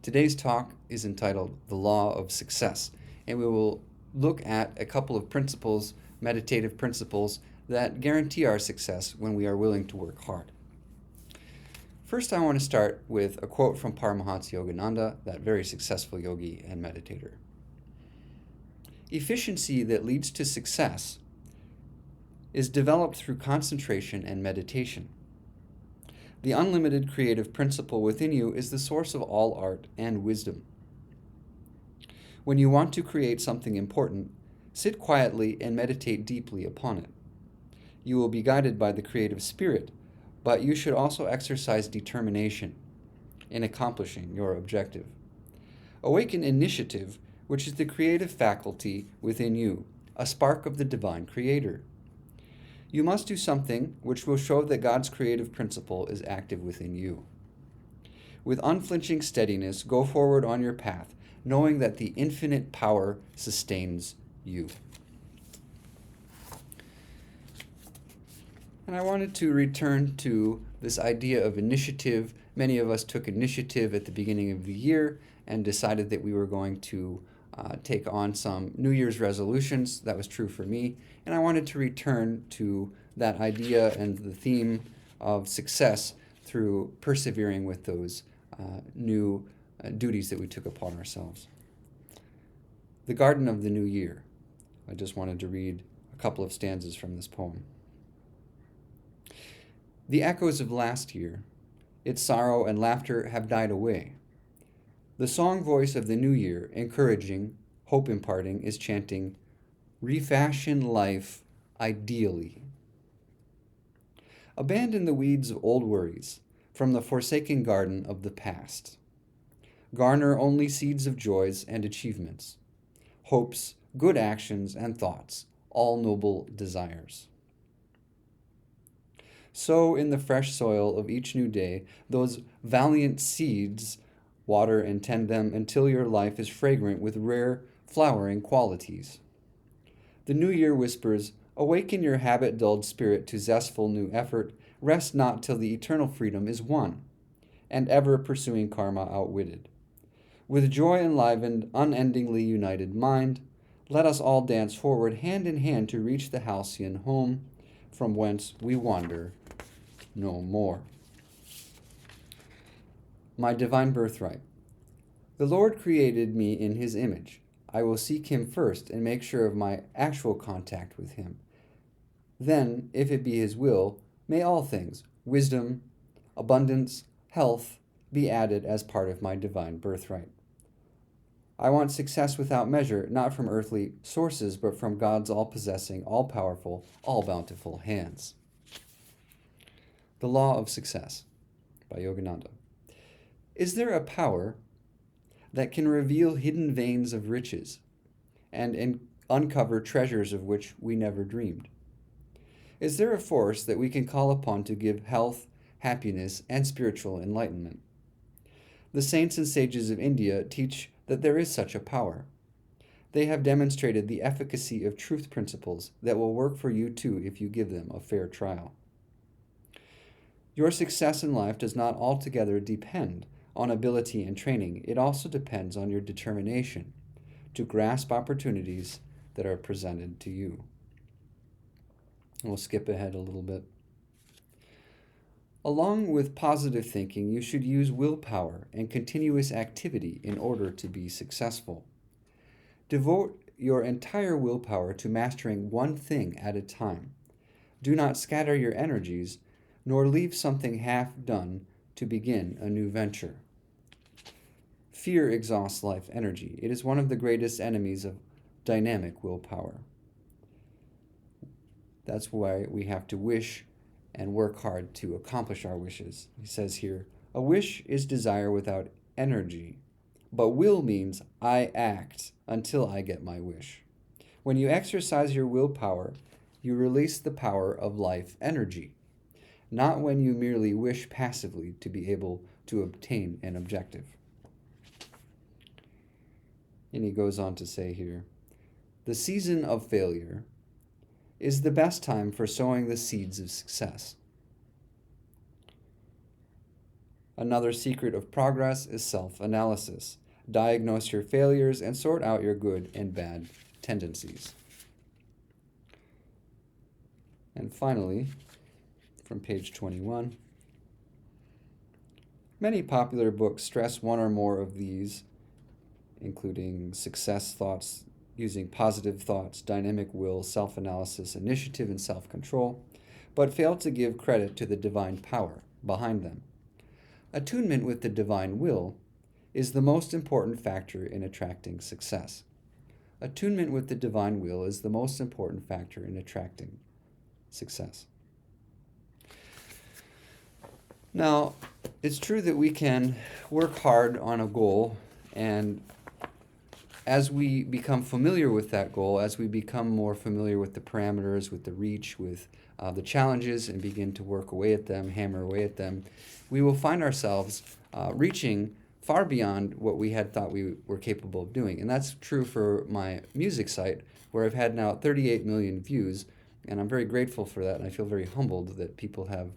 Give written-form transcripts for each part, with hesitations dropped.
Today's talk is entitled The Law of Success, and we will look at a couple of principles, meditative principles, that guarantee our success when we are willing to work hard. First, I want to start with a quote from Paramahansa Yogananda, that very successful yogi and meditator. Efficiency that leads to success is developed through concentration and meditation. The unlimited creative principle within you is the source of all art and wisdom. When you want to create something important, sit quietly and meditate deeply upon it. You will be guided by the creative spirit, but you should also exercise determination in accomplishing your objective. Awaken initiative, which is the creative faculty within you, a spark of the divine creator. You must do something which will show that God's creative principle is active within you. With unflinching steadiness, go forward on your path, knowing that the infinite power sustains you. And I wanted to return to this idea of initiative. Many of us took initiative at the beginning of the year and decided that we were going to take on some New Year's resolutions. That was true for me. And I wanted to return to that idea and the theme of success through persevering with those new duties that we took upon ourselves. The Garden of the New Year. I just wanted to read a couple of stanzas from this poem. The echoes of last year, its sorrow and laughter have died away. The song voice of the new year, encouraging, hope imparting, is chanting, refashion life ideally. Abandon the weeds of old worries from the forsaken garden of the past. Garner only seeds of joys and achievements, hopes, good actions and thoughts, all noble desires. Sow in the fresh soil of each new day those valiant seeds, water and tend them until your life is fragrant with rare, flowering qualities. The new year whispers, awaken your habit-dulled spirit to zestful new effort, rest not till the eternal freedom is won, and ever pursuing karma outwitted. With joy enlivened, unendingly united mind, let us all dance forward hand in hand to reach the halcyon home, from whence we wander no more. My divine birthright. The Lord created me in his image. I will seek him first and make sure of my actual contact with him. Then, if it be his will, may all things, wisdom, abundance, health, be added as part of my divine birthright. I want success without measure, not from earthly sources, but from God's all-possessing, all-powerful, all-bountiful hands. The Law of Success by Yogananda. Is there a power that can reveal hidden veins of riches and uncover treasures of which we never dreamed? Is there a force that we can call upon to give health, happiness, and spiritual enlightenment? The saints and sages of India teach that there is such a power. They have demonstrated the efficacy of truth principles that will work for you too if you give them a fair trial. Your success in life does not altogether depend on ability and training. It also depends on your determination to grasp opportunities that are presented to you. We'll skip ahead a little bit. Along with positive thinking, you should use willpower and continuous activity in order to be successful. Devote your entire willpower to mastering one thing at a time. Do not scatter your energies, nor leave something half done to begin a new venture. Fear exhausts life energy. It is one of the greatest enemies of dynamic willpower. That's why we have to wish and work hard to accomplish our wishes. He says here, a wish is desire without energy, but will means I act until I get my wish. When you exercise your willpower, you release the power of life energy, not when you merely wish passively to be able to obtain an objective. And he goes on to say here, the season of failure is the best time for sowing the seeds of success. Another secret of progress is self-analysis. Diagnose your failures and sort out your good and bad tendencies. And finally, from page 21, many popular books stress one or more of these, including success thoughts, using positive thoughts, dynamic will, self-analysis, initiative, and self-control, but fail to give credit to the divine power behind them. Attunement with the divine will is the most important factor in attracting success. Attunement with the divine will is the most important factor in attracting success. Now, it's true that we can work hard on a goal, and as we become familiar with that goal, as we become more familiar with the parameters, with the reach, with the challenges, and begin to work away at them, hammer away at them, we will find ourselves reaching far beyond what we had thought we were capable of doing. And that's true for my music site, where I've had now 38 million views, and I'm very grateful for that, and I feel very humbled that people have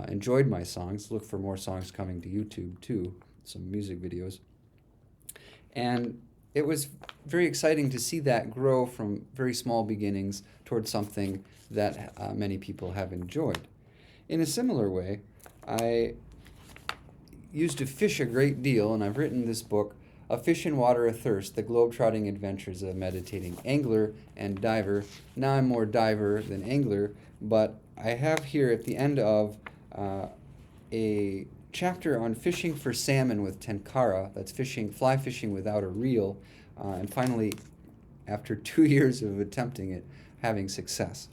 enjoyed my songs. Look for more songs coming to YouTube too, some music videos. And it was very exciting to see that grow from very small beginnings towards something that many people have enjoyed. In a similar way, I used to fish a great deal, and I've written this book, A Fish in Water Athirst, The Globe-Trotting Adventures of a Meditating Angler and Diver. Now I'm more diver than angler, but I have here at the end of a chapter on fishing for salmon with tenkara, that's fishing, fly fishing without a reel, and finally, after 2 years of attempting it, having success.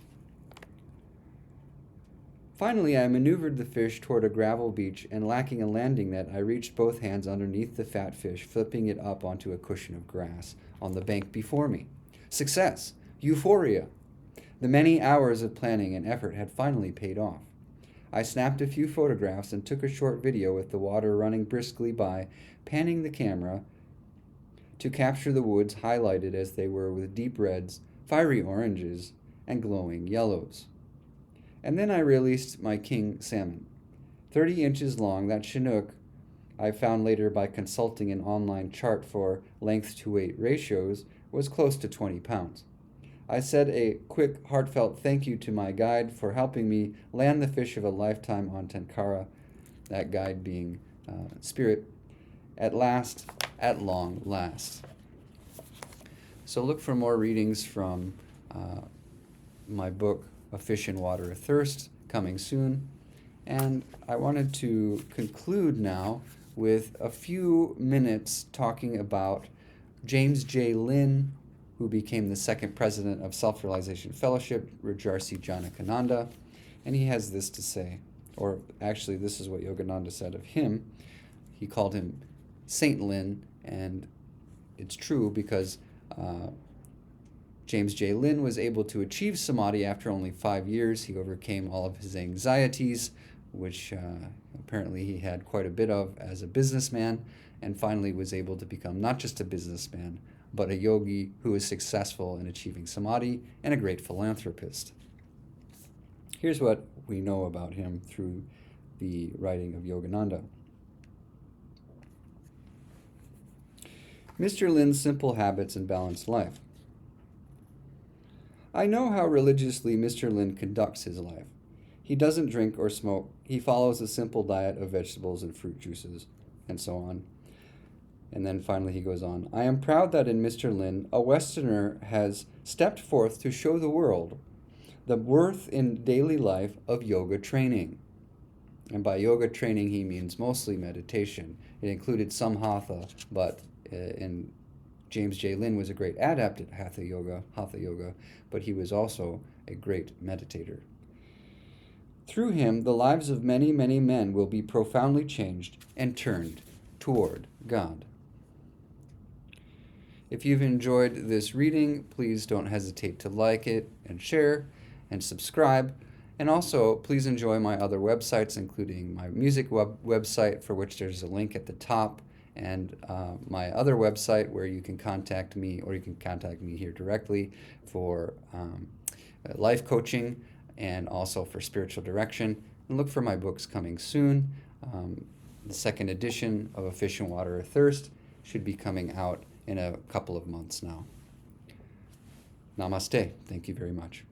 Finally, I maneuvered the fish toward a gravel beach, and lacking a landing net, I reached both hands underneath the fat fish, flipping it up onto a cushion of grass on the bank before me. Success! Euphoria! The many hours of planning and effort had finally paid off. I snapped a few photographs and took a short video with the water running briskly by, panning the camera to capture the woods highlighted as they were with deep reds, fiery oranges, and glowing yellows. And then I released my king salmon. 30 inches long, that Chinook, I found later by consulting an online chart for length to weight ratios, was close to 20 pounds. I said a quick, heartfelt thank you to my guide for helping me land the fish of a lifetime on tenkara, that guide being Spirit, at last, at long last. So look for more readings from my book, A Fish in Water Athirst, coming soon. And I wanted to conclude now with a few minutes talking about James J. Lynn, who became the second president of Self-Realization Fellowship, Rajarsi Yogananda. And he has this to say, or actually this is what Yogananda said of him. He called him Saint Lynn, and it's true because James J. Lynn was able to achieve samadhi after only 5 years. He overcame all of his anxieties, which apparently he had quite a bit of as a businessman, and finally was able to become not just a businessman, but a yogi who was successful in achieving samadhi and a great philanthropist. Here's what we know about him through the writing of Yogananda. Mr. Lynn's simple habits and balanced life. I know how religiously Mr. Lynn conducts his life. He doesn't drink or smoke. He follows a simple diet of vegetables and fruit juices, and so on. And then finally he goes on, I am proud that in Mr. Lynn, a Westerner has stepped forth to show the world the worth in daily life of yoga training. And by yoga training, he means mostly meditation. It included some hatha, but James J. Lynn was a great adept at hatha yoga, but he was also a great meditator. Through him, the lives of many, many men will be profoundly changed and turned toward God. If you've enjoyed this reading, please don't hesitate to like it and share and subscribe. And also, please enjoy my other websites, including my music website, for which there's a link at the top, and my other website where you can contact me, or you can contact me here directly for life coaching and also for spiritual direction. And look for my books coming soon. The second edition of A Fish and Water or Thirst should be coming out in a couple of months now. Namaste. Thank you very much.